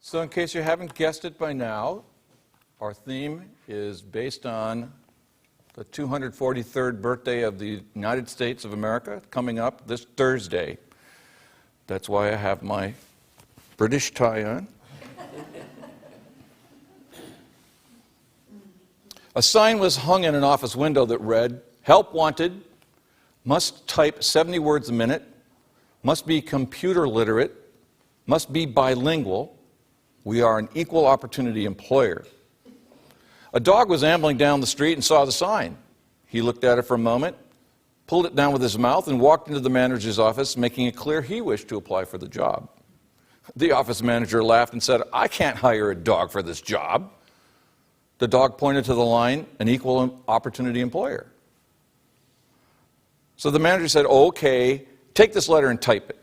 So in case you haven't guessed it by now, our theme is based on the 243rd birthday of the United States of America, coming up this Thursday. That's why I have my British tie on. A sign was hung in an office window that read, "Help wanted, must type 70 words a minute, must be computer literate, must be bilingual. We are an equal opportunity employer." A dog was ambling down the street and saw the sign. He looked at it for a moment, pulled it down with his mouth, and walked into the manager's office, making it clear he wished to apply for the job. The office manager laughed and said, "I can't hire a dog for this job." The dog pointed to the line, "An equal opportunity employer." So the manager said, "Okay, take this letter and type it."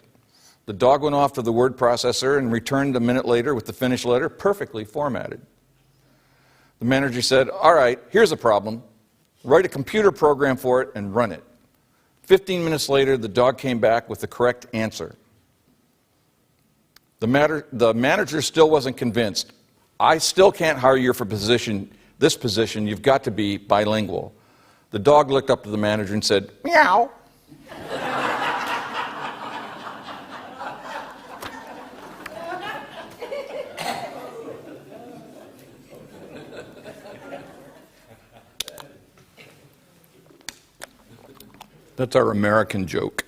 The dog went off to the word processor and returned a minute later with the finished letter, perfectly formatted. The manager said, "All right, here's a problem. Write a computer program for it and run it." 15 minutes later, the dog came back with the correct answer. The manager still wasn't convinced. "I still can't hire you for this position. You've got to be bilingual." The dog looked up to the manager and said, "Meow." That's our American joke.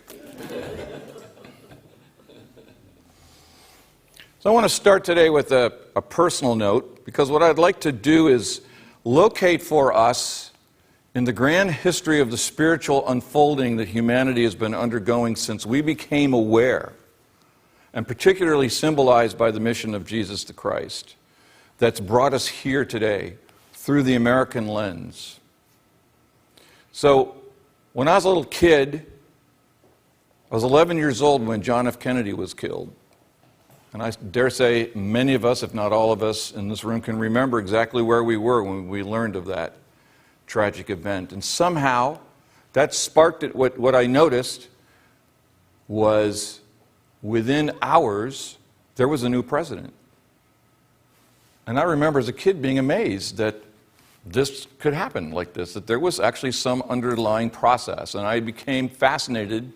So I want to start today with a personal note, because what I'd like to do is locate for us in the grand history of the spiritual unfolding that humanity has been undergoing since we became aware, and particularly symbolized by the mission of Jesus the Christ, that's brought us here today through the American lens. So when I was a little kid, I was 11 years old when John F. Kennedy was killed. And I dare say many of us, if not all of us in this room, can remember exactly where we were when we learned of that tragic event. And somehow that sparked it. What I noticed was within hours, there was a new president. And I remember as a kid being amazed that this could happen like this, that there was actually some underlying process. And I became fascinated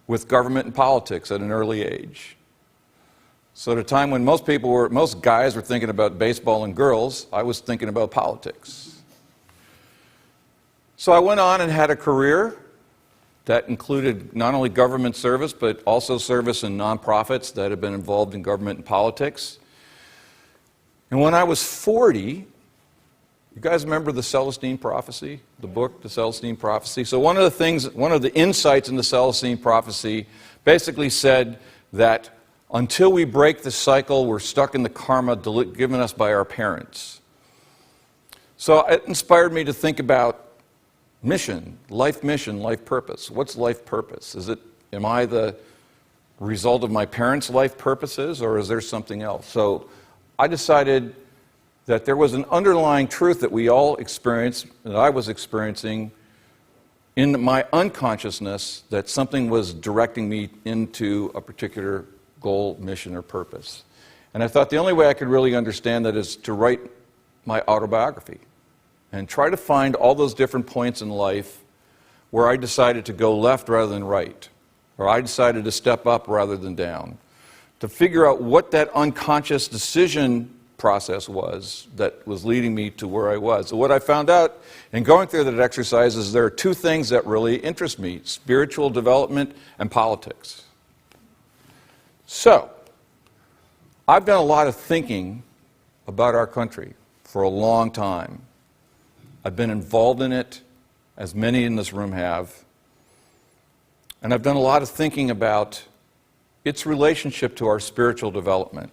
with government and politics at an early age. So at a time when most guys were thinking about baseball and girls, I was thinking about politics. So I went on and had a career that included not only government service, but also service in nonprofits that have been involved in government and politics. And when I was 40, you guys remember the Celestine Prophecy, the book, the Celestine Prophecy? So one of the insights in the Celestine Prophecy basically said that until we break the cycle, we're stuck in the karma given us by our parents. So it inspired me to think about mission, life purpose. What's life purpose? Am I the result of my parents' life purposes, or is there something else? So I decided that there was an underlying truth that we all experience, that I was experiencing in my unconsciousness, that something was directing me into a particular goal, mission, or purpose. And I thought the only way I could really understand that is to write my autobiography and try to find all those different points in life where I decided to go left rather than right, or I decided to step up rather than down, to figure out what that unconscious decision process was that was leading me to where I was. So what I found out in going through that exercise is there are two things that really interest me: spiritual development and politics. So I've done a lot of thinking about our country for a long time. I've been involved in it, as many in this room have, and I've done a lot of thinking about its relationship to our spiritual development.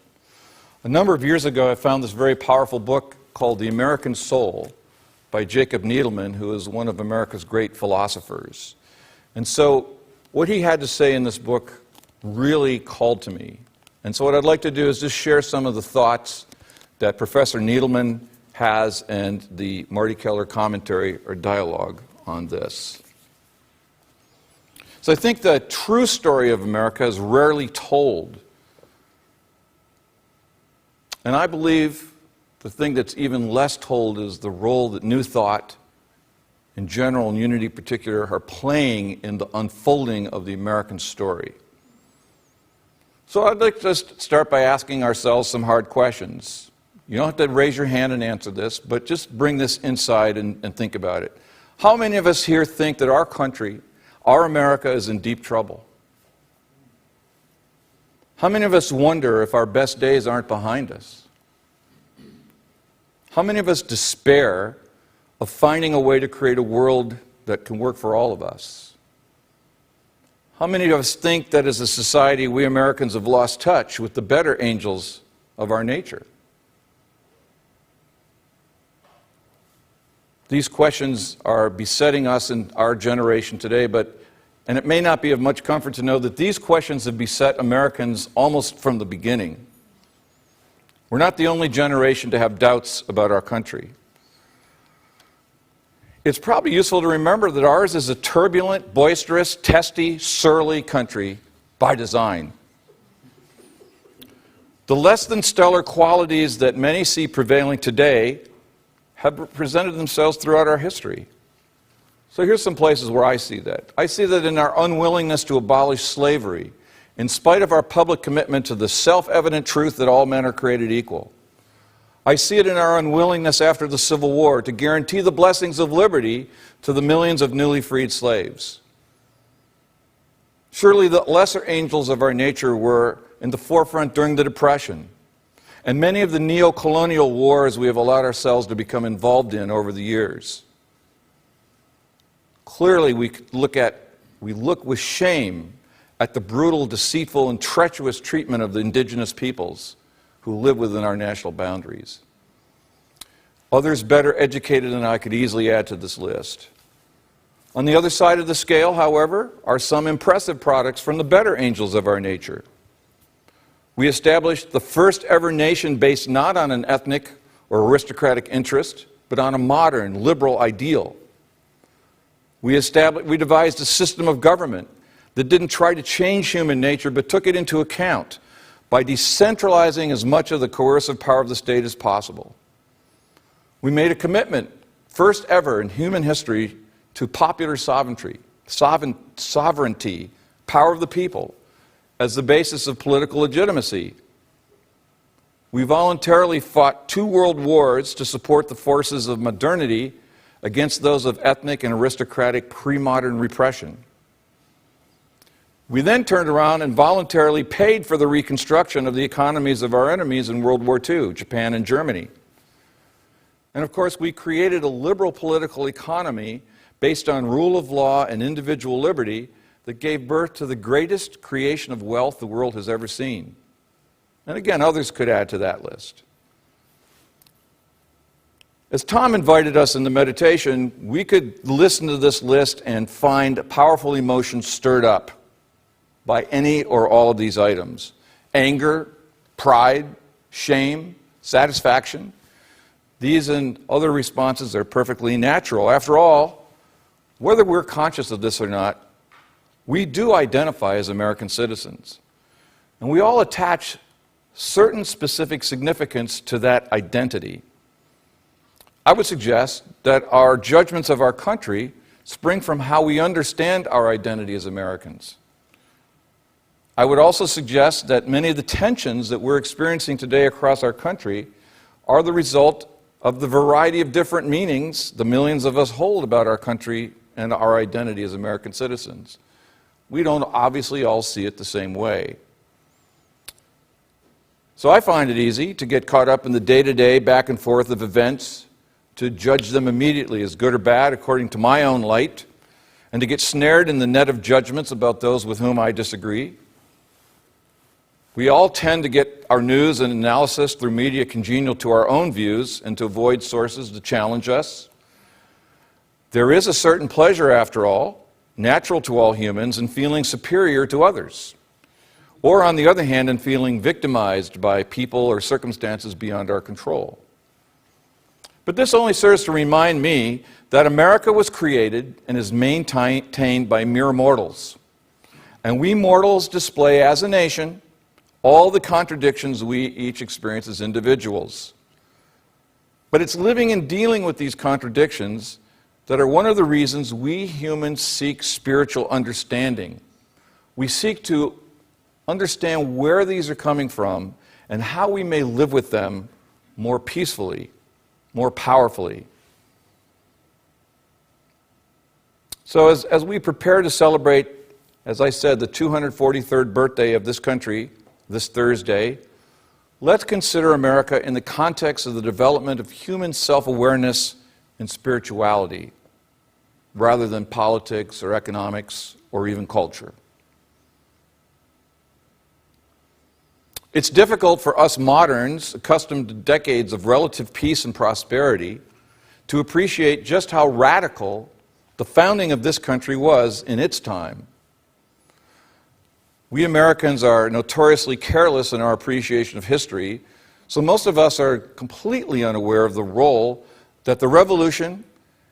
A number of years ago, I found this very powerful book called The American Soul by Jacob Needleman, who is one of America's great philosophers. And so what he had to say in this book really called to me. And so what I'd like to do is just share some of the thoughts that Professor Needleman has and the Marty Keller commentary or dialogue on this. So I think the true story of America is rarely told. And I believe the thing that's even less told is the role that New Thought in general and Unity in particular are playing in the unfolding of the American story. So I'd like to just start by asking ourselves some hard questions. You don't have to raise your hand and answer this, but just bring this inside and think about it. How many of us here think that our country, our America, is in deep trouble? How many of us wonder if our best days aren't behind us? How many of us despair of finding a way to create a world that can work for all of us? How many of us think that as a society we Americans have lost touch with the better angels of our nature? These questions are besetting us in our generation today, and it may not be of much comfort to know that these questions have beset Americans almost from the beginning. We're not the only generation to have doubts about our country. It's probably useful to remember that ours is a turbulent, boisterous, testy, surly country by design. The less than stellar qualities that many see prevailing today have presented themselves throughout our history. So here's some places where I see that. I see that in our unwillingness to abolish slavery, in spite of our public commitment to the self-evident truth that all men are created equal. I see it in our unwillingness after the Civil War to guarantee the blessings of liberty to the millions of newly freed slaves. Surely the lesser angels of our nature were in the forefront during the Depression, and many of the neo-colonial wars we have allowed ourselves to become involved in over the years. Clearly, we look with shame at the brutal, deceitful, and treacherous treatment of the indigenous peoples who live within our national boundaries. Others better educated than I could easily add to this list. On the other side of the scale, however, are some impressive products from the better angels of our nature. We established the first ever nation based not on an ethnic or aristocratic interest, but on a modern, liberal ideal. We devised a system of government that didn't try to change human nature, but took it into account by decentralizing as much of the coercive power of the state as possible. We made a commitment, first ever in human history, to popular sovereignty, power of the people, as the basis of political legitimacy. We voluntarily fought 2 world wars to support the forces of modernity against those of ethnic and aristocratic pre-modern repression. We then turned around and voluntarily paid for the reconstruction of the economies of our enemies in World War II, Japan and Germany. And of course, we created a liberal political economy based on rule of law and individual liberty that gave birth to the greatest creation of wealth the world has ever seen. And again, others could add to that list. As Tom invited us in the meditation, we could listen to this list and find powerful emotions stirred up by any or all of these items. Anger, pride, shame, satisfaction. These and other responses are perfectly natural. After all, whether we're conscious of this or not, we do identify as American citizens. And we all attach certain specific significance to that identity. I would suggest that our judgments of our country spring from how we understand our identity as Americans. I would also suggest that many of the tensions that we're experiencing today across our country are the result of the variety of different meanings the millions of us hold about our country and our identity as American citizens. We don't obviously all see it the same way. So I find it easy to get caught up in the day-to-day back and forth of events, to judge them immediately as good or bad according to my own light, and to get snared in the net of judgments about those with whom I disagree. We all tend to get our news and analysis through media congenial to our own views and to avoid sources to challenge us. There is a certain pleasure, after all, natural to all humans, in feeling superior to others, or on the other hand, in feeling victimized by people or circumstances beyond our control. But this only serves to remind me that America was created and is maintained by mere mortals. And we mortals display as a nation all the contradictions we each experience as individuals. But it's living and dealing with these contradictions that are one of the reasons we humans seek spiritual understanding. We seek to understand where these are coming from and how we may live with them more peacefully, more powerfully. So as we prepare to celebrate, as I said, the 243rd birthday of this country this Thursday, let's consider America in the context of the development of human self-awareness and spirituality, rather than politics or economics or even culture. It's difficult for us moderns, accustomed to decades of relative peace and prosperity, to appreciate just how radical the founding of this country was in its time. We Americans are notoriously careless in our appreciation of history, so most of us are completely unaware of the role that the Revolution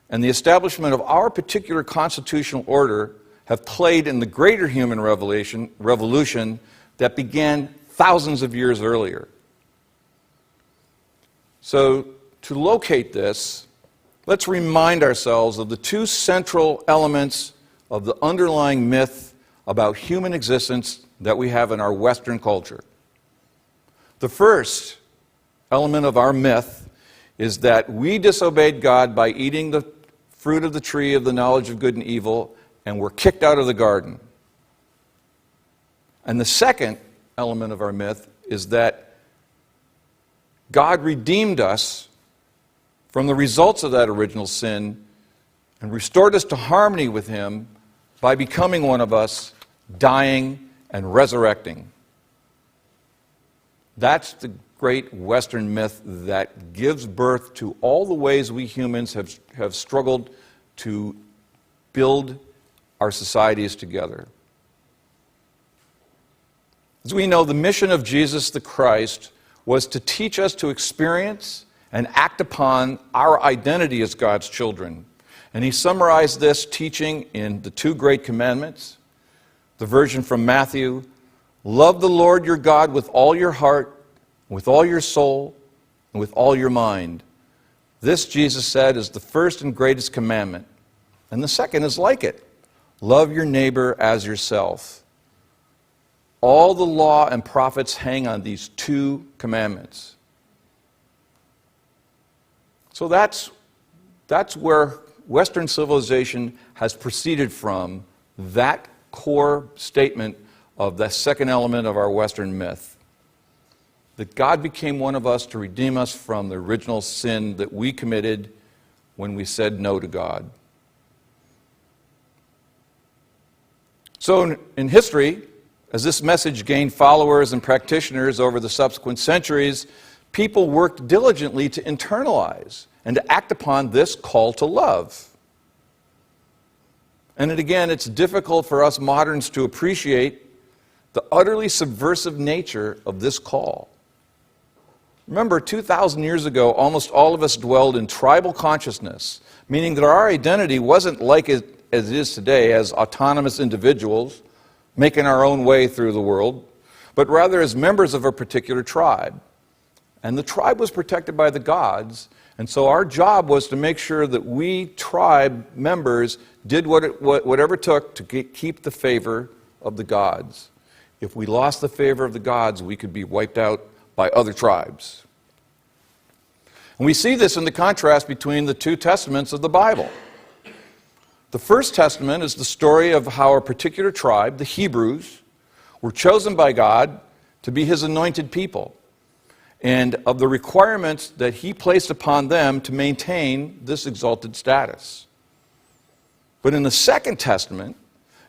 and the establishment of our particular constitutional order have played in the greater human revolution that began thousands of years earlier. So, to locate this, let's remind ourselves of the two central elements of the underlying myth about human existence that we have in our Western culture. The first element of our myth is that we disobeyed God by eating the fruit of the tree of the knowledge of good and evil, and were kicked out of the garden. And the second element of our myth is that God redeemed us from the results of that original sin and restored us to harmony with Him by becoming one of us, dying and resurrecting. That's the great Western myth that gives birth to all the ways we humans have struggled to build our societies together. As we know, the mission of Jesus the Christ was to teach us to experience and act upon our identity as God's children. And He summarized this teaching in the two great commandments. The version from Matthew, love the Lord your God with all your heart, with all your soul, and with all your mind. This, Jesus said, is the first and greatest commandment. And the second is like it. Love your neighbor as yourself. All the law and prophets hang on these two commandments. So that's where Western civilization has proceeded from, that core statement of the second element of our Western myth. That God became one of us to redeem us from the original sin that we committed when we said no to God. So in history, as this message gained followers and practitioners over the subsequent centuries, people worked diligently to internalize and to act upon this call to love. And again, it's difficult for us moderns to appreciate the utterly subversive nature of this call. Remember, 2,000 years ago, almost all of us dwelled in tribal consciousness, meaning that our identity wasn't like it as it is today, as autonomous individuals making our own way through the world, but rather as members of a particular tribe. And the tribe was protected by the gods, and so our job was to make sure that we tribe members did whatever it took to keep the favor of the gods. If we lost the favor of the gods, we could be wiped out by other tribes. And we see this in the contrast between the two testaments of the Bible. The First Testament is the story of how a particular tribe, the Hebrews, were chosen by God to be His anointed people, and of the requirements that He placed upon them to maintain this exalted status. But in the Second Testament,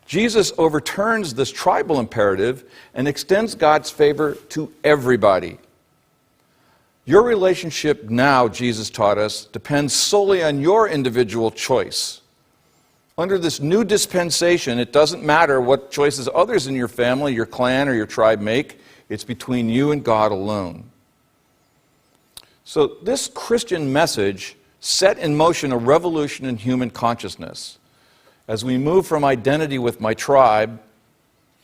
Jesus overturns this tribal imperative and extends God's favor to everybody. Your relationship now, Jesus taught us, depends solely on your individual choice. Under this new dispensation, it doesn't matter what choices others in your family, your clan, or your tribe make. It's between you and God alone. So this Christian message set in motion a revolution in human consciousness as we move from identity with my tribe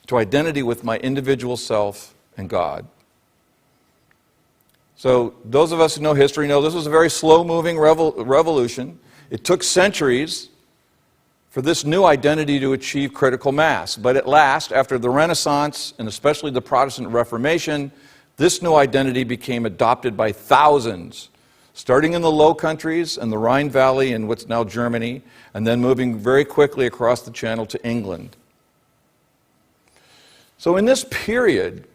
to identity with my individual self and God. So those of us who know history know this was a very slow-moving revolution. It took centuries for this new identity to achieve critical mass. But at last, after the Renaissance, and especially the Protestant Reformation, this new identity became adopted by thousands, starting in the Low Countries and the Rhine Valley in what's now Germany, and then moving very quickly across the Channel to England. So in this period,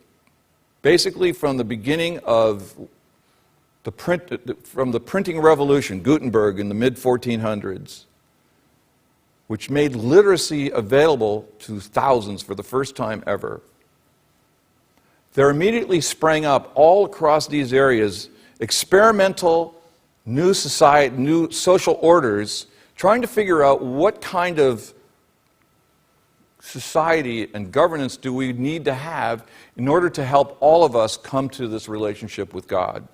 basically from the beginning of from the printing revolution, Gutenberg in the mid-1400s, which made literacy available to thousands for the first time ever, there immediately sprang up all across these areas experimental new society, new social orders, trying to figure out what kind of society and governance do we need to have in order to help all of us come to this relationship with God.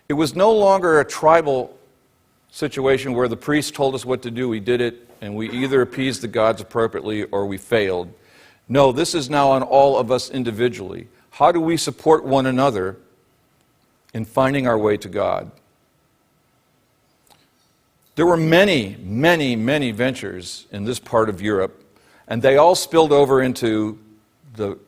It was no longer a tribal situation where the priest told us what to do, we did it, and we either appeased the gods appropriately or we failed. No, this is now on all of us individually. How do we support one another in finding our way to God? There were many, many, many ventures in this part of Europe, and they all spilled over into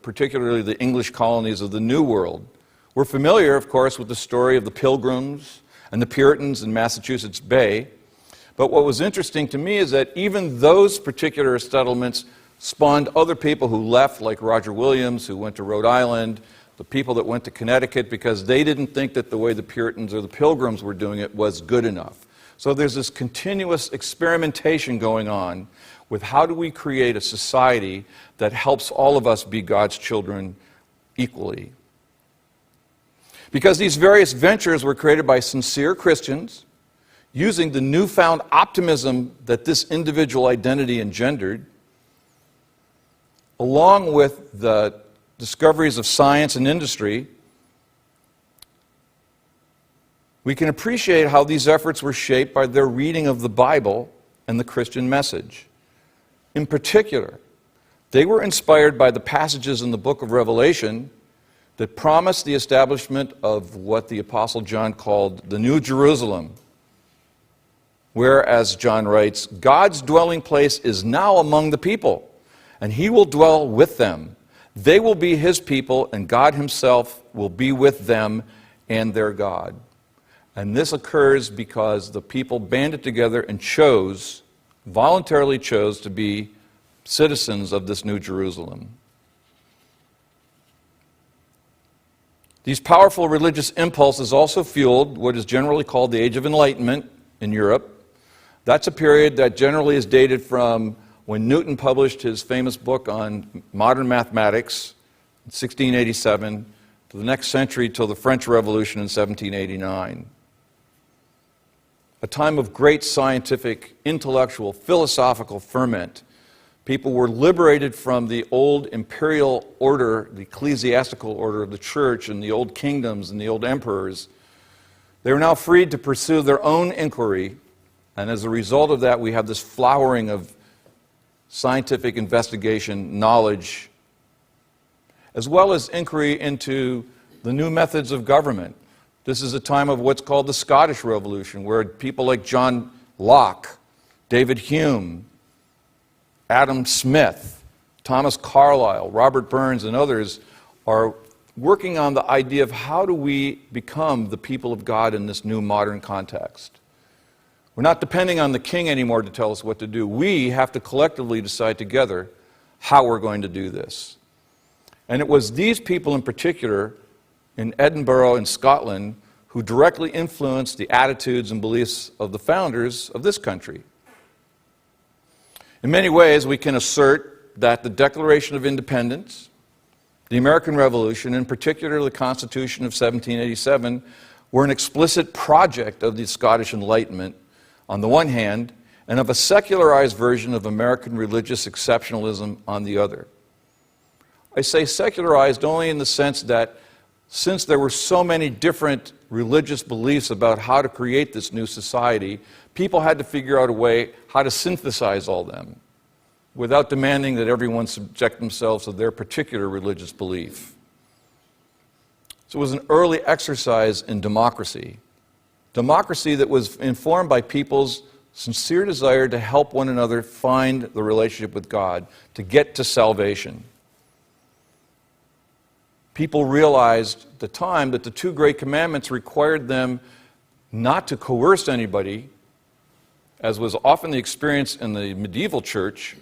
particularly the English colonies of the New World. We're familiar, of course, with the story of the Pilgrims and the Puritans in Massachusetts Bay. But what was interesting to me is that even those particular settlements spawned other people who left, like Roger Williams, who went to Rhode Island, the people that went to Connecticut, because they didn't think that the way the Puritans or the Pilgrims were doing it was good enough. So there's this continuous experimentation going on with how do we create a society that helps all of us be God's children equally. Because these various ventures were created by sincere Christians, using the newfound optimism that this individual identity engendered, along with the discoveries of science and industry, we can appreciate how these efforts were shaped by their reading of the Bible and the Christian message. In particular, they were inspired by the passages in the book of Revelation that promised the establishment of what the Apostle John called the New Jerusalem, where, as John writes, God's dwelling place is now among the people, and he will dwell with them. They will be his people, and God himself will be with them and their God. And this occurs because the people banded together and voluntarily chose to be citizens of this New Jerusalem. These powerful religious impulses also fueled what is generally called the Age of Enlightenment in Europe. That's a period that generally is dated from when Newton published his famous book on modern mathematics in 1687 to the next century till the French Revolution in 1789. A time of great scientific, intellectual, philosophical ferment. People were liberated from the old imperial order, the ecclesiastical order of the church and the old kingdoms and the old emperors. They were now freed to pursue their own inquiry, and as a result of that, we have this flowering of scientific investigation, knowledge, as well as inquiry into the new methods of government. This is a time of what's called the Scottish Revolution, where people like John Locke, David Hume, Adam Smith, Thomas Carlyle, Robert Burns, and others are working on the idea of how do we become the people of God in this new modern context. We're not depending on the king anymore to tell us what to do. We have to collectively decide together how we're going to do this. And it was these people in particular in Edinburgh in Scotland who directly influenced the attitudes and beliefs of the founders of this country. In many ways, we can assert that the Declaration of Independence, the American Revolution, in particular the Constitution of 1787, were an explicit project of the Scottish Enlightenment on the one hand, and of a secularized version of American religious exceptionalism on the other. I say secularized only in the sense that since there were so many different religious beliefs about how to create this new society, people had to figure out a way how to synthesize all them without demanding that everyone subject themselves to their particular religious belief. So it was an early exercise in democracy. Democracy that was informed by people's sincere desire to help one another find the relationship with God, to get to salvation. People realized at the time that the two great commandments required them not to coerce anybody, as was often the experience in the medieval church,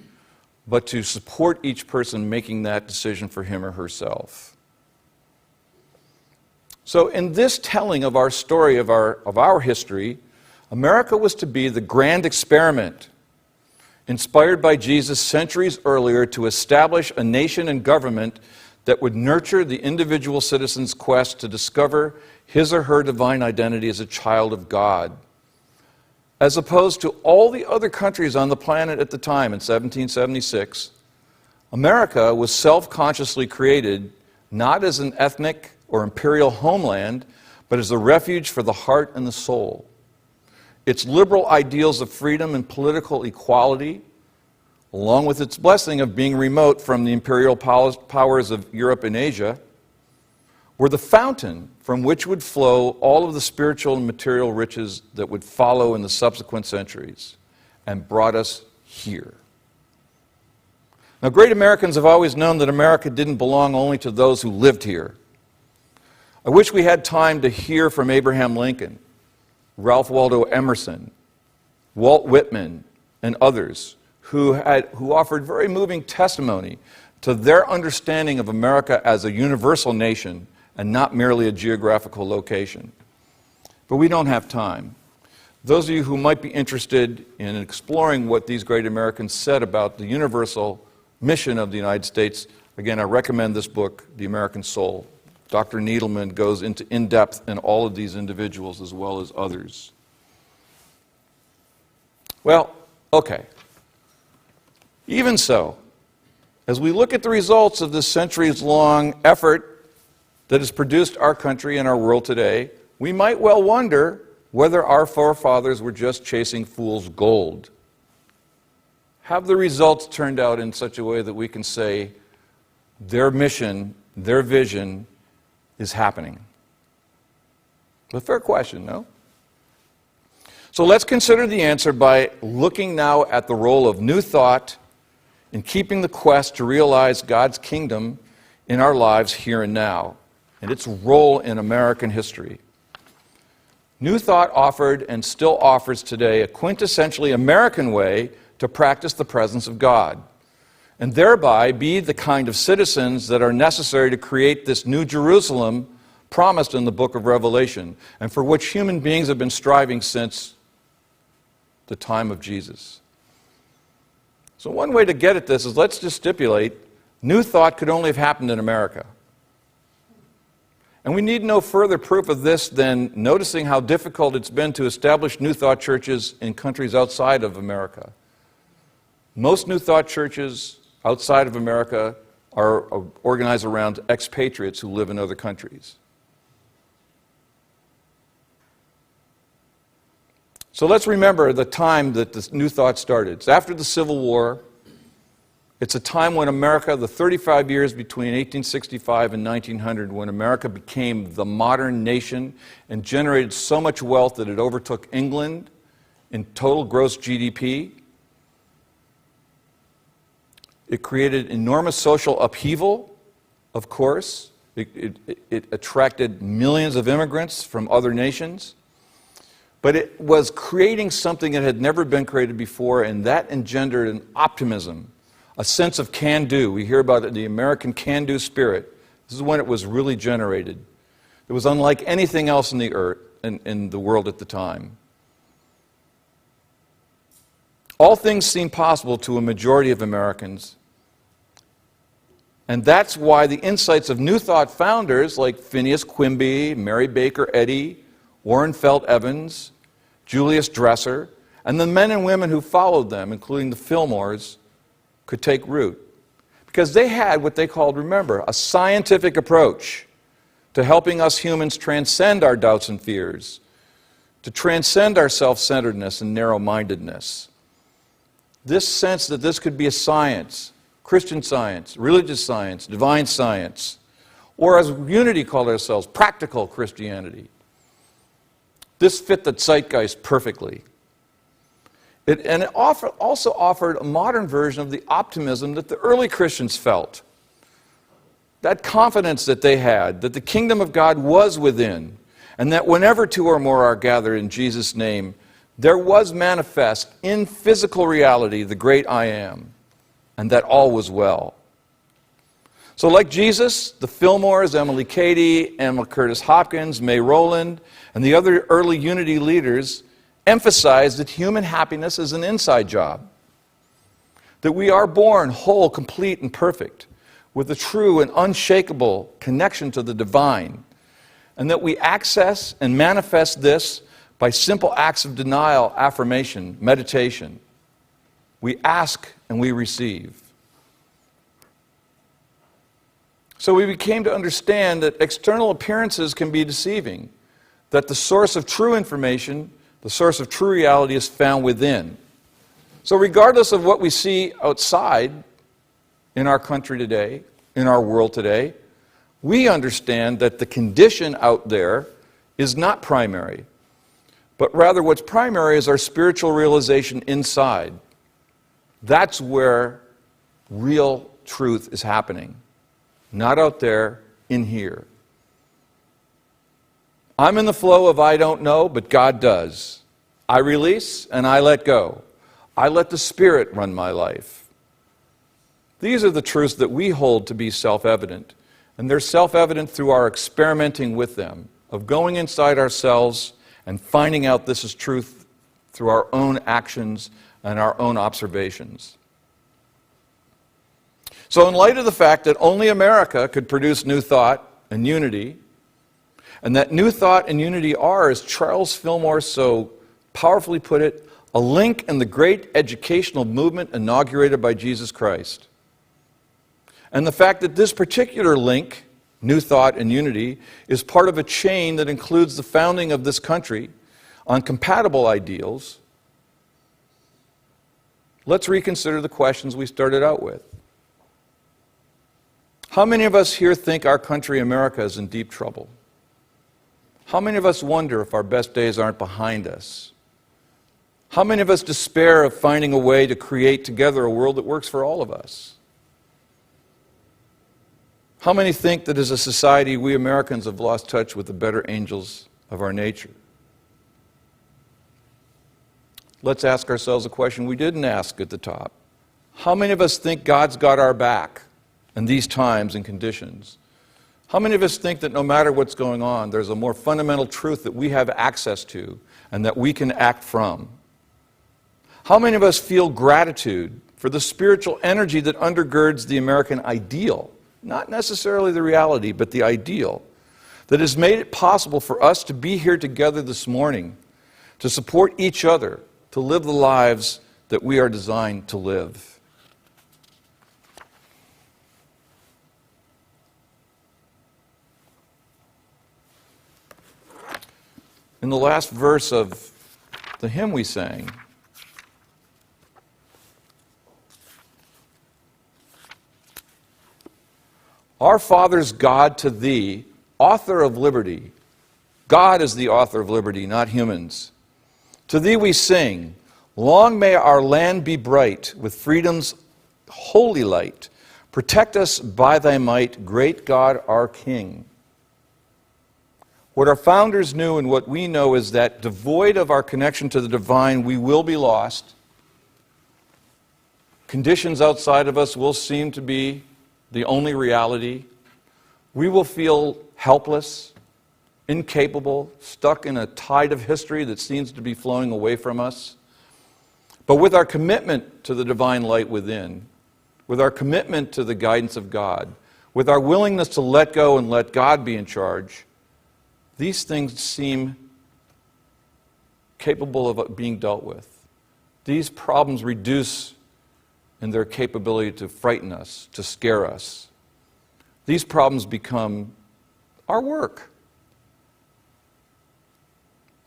but to support each person making that decision for him or herself. So in this telling of our story, of our history, America was to be the grand experiment inspired by Jesus centuries earlier to establish a nation and government that would nurture the individual citizen's quest to discover his or her divine identity as a child of God. As opposed to all the other countries on the planet at the time in 1776, America was self-consciously created not as an ethnic or imperial homeland, but as a refuge for the heart and the soul. Its liberal ideals of freedom and political equality, along with its blessing of being remote from the imperial powers of Europe and Asia, were the fountain from which would flow all of the spiritual and material riches that would follow in the subsequent centuries and brought us here. Now, great Americans have always known that America didn't belong only to those who lived here. I wish we had time to hear from Abraham Lincoln, Ralph Waldo Emerson, Walt Whitman, and others who offered very moving testimony to their understanding of America as a universal nation and not merely a geographical location. But we don't have time. Those of you who might be interested in exploring what these great Americans said about the universal mission of the United States, again, I recommend this book, The American Soul. Dr. Needleman goes into in-depth in all of these individuals as well as others. Well, okay. Even so, as we look at the results of this centuries-long effort that has produced our country and our world today, we might well wonder whether our forefathers were just chasing fool's gold. Have the results turned out in such a way that we can say their mission, their vision, is happening? A fair question, no? So let's consider the answer by looking now at the role of New Thought in keeping the quest to realize God's kingdom in our lives here and now, and its role in American history. New Thought offered and still offers today a quintessentially American way to practice the presence of God, and thereby be the kind of citizens that are necessary to create this new Jerusalem promised in the book of Revelation, and for which human beings have been striving since the time of Jesus. So one way to get at this is, let's just stipulate, New Thought could only have happened in America. And we need no further proof of this than noticing how difficult it's been to establish New Thought churches in countries outside of America. Most New Thought churches outside of America are organized around expatriates who live in other countries. So let's remember the time that this New Thought started. It's after the Civil War. It's a time when America, the 35 years between 1865 and 1900, when America became the modern nation and generated so much wealth that it overtook England in total gross GDP. It created enormous social upheaval, of course. It attracted millions of immigrants from other nations. But it was creating something that had never been created before, and that engendered an optimism, a sense of can-do. We hear about it, the American can-do spirit. This is when it was really generated. It was unlike anything else in the earth, in the world at the time. All things seem possible to a majority of Americans. And that's why the insights of New Thought founders like Phineas Quimby, Mary Baker Eddy, Warren Felt Evans, Julius Dresser, and the men and women who followed them, including the Fillmores, could take root. Because they had what they called, remember, a scientific approach to helping us humans transcend our doubts and fears, to transcend our self-centeredness and narrow-mindedness. This sense that this could be a science, Christian science, religious science, divine science, Or as Unity called ourselves, practical Christianity. This fit the zeitgeist perfectly. It also offered a modern version of the optimism that the early Christians felt. That confidence that they had, that the kingdom of God was within, and that whenever two or more are gathered in Jesus' name, there was manifest in physical reality the great I am, and that all was well. So like Jesus, the Fillmores, Emily Cady, Emma Curtis Hopkins, May Rowland, and the other early Unity leaders emphasized that human happiness is an inside job, that we are born whole, complete, and perfect, with a true and unshakable connection to the divine, and that we access and manifest this by simple acts of denial, affirmation, meditation. We ask and we receive. So we came to understand that external appearances can be deceiving, that the source of true information, the source of true reality is found within. So regardless of what we see outside in our country today, in our world today, we understand that the condition out there is not primary, but rather what's primary is our spiritual realization inside. That's where real truth is happening. Not out there, in here. I'm in the flow of I don't know, but God does. I release and I let go. I let the Spirit run my life. These are the truths that we hold to be self-evident. And they're self-evident through our experimenting with them, of going inside ourselves and finding out this is truth through our own actions and our own observations. So in light of the fact that only America could produce new thought and unity, and that new thought and unity are, as Charles Fillmore so powerfully put it, a link in the great educational movement inaugurated by Jesus Christ. And the fact that this particular link, new thought and unity, is part of a chain that includes the founding of this country on compatible ideals, let's reconsider the questions we started out with. How many of us here think our country, America, is in deep trouble? How many of us wonder if our best days aren't behind us? How many of us despair of finding a way to create together a world that works for all of us? How many think that as a society, we Americans have lost touch with the better angels of our nature? Let's ask ourselves a question we didn't ask at the top. How many of us think God's got our back in these times and conditions? How many of us think that no matter what's going on, there's a more fundamental truth that we have access to and that we can act from? How many of us feel gratitude for the spiritual energy that undergirds the American ideal? Not necessarily the reality, but the ideal that has made it possible for us to be here together this morning, to support each other, to live the lives that we are designed to live. In the last verse of the hymn we sang, our Father's God to thee, author of liberty. God is the author of liberty, not humans. To thee we sing, long may our land be bright with freedom's holy light. Protect us by thy might, great God our King. What our founders knew and what we know is that devoid of our connection to the divine, we will be lost. Conditions outside of us will seem to be the only reality. We will feel helpless, incapable, stuck in a tide of history that seems to be flowing away from us. But with our commitment to the divine light within, with our commitment to the guidance of God, with our willingness to let go and let God be in charge, these things seem capable of being dealt with. These problems reduce in their capability to frighten us, to scare us. These problems become our work.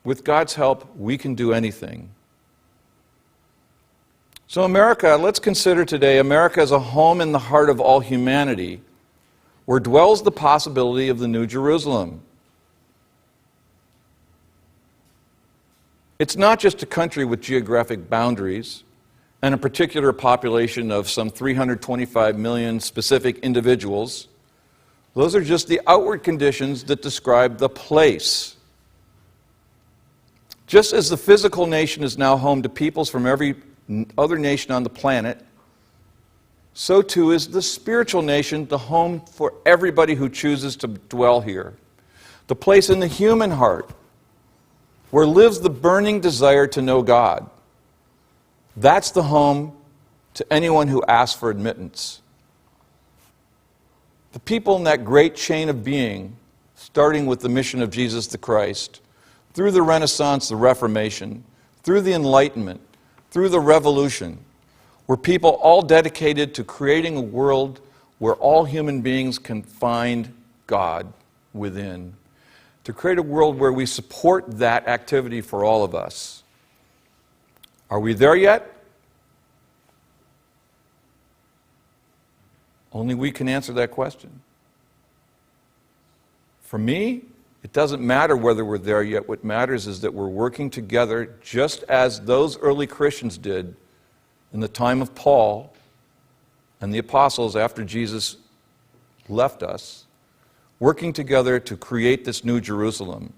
With God's help, we can do anything. So America, let's consider today America as a home in the heart of all humanity, where dwells the possibility of the New Jerusalem. It's not just a country with geographic boundaries and a particular population of some 325 million specific individuals. Those are just the outward conditions that describe the place. Just as the physical nation is now home to peoples from every other nation on the planet, so too is the spiritual nation the home for everybody who chooses to dwell here. The place in the human heart where lives the burning desire to know God. That's the home to anyone who asks for admittance. The people in that great chain of being, starting with the mission of Jesus the Christ, through the Renaissance, the Reformation, through the Enlightenment, through the Revolution, were people all dedicated to creating a world where all human beings can find God within, to create a world where we support that activity for all of us. Are we there yet? Only we can answer that question. For me, it doesn't matter whether we're there yet. What matters is that we're working together just as those early Christians did in the time of Paul and the apostles after Jesus left us, working together to create this new Jerusalem,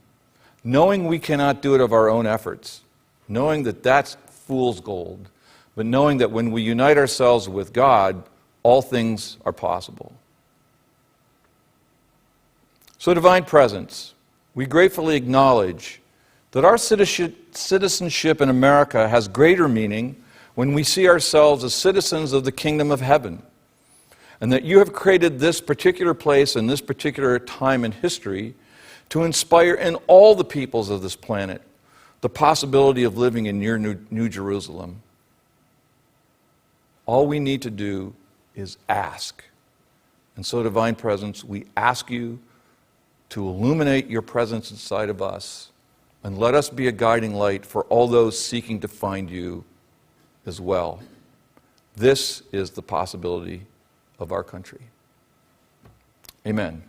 knowing we cannot do it of our own efforts, knowing that that's fool's gold, but knowing that when we unite ourselves with God, all things are possible. So, divine presence, we gratefully acknowledge that our citizenship in America has greater meaning when we see ourselves as citizens of the kingdom of heaven, and that you have created this particular place and this particular time in history to inspire in all the peoples of this planet the possibility of living in your New Jerusalem. All we need to do is ask. And so, divine presence, we ask you to illuminate your presence inside of us and let us be a guiding light for all those seeking to find you as well. This is the possibility of our country. Amen.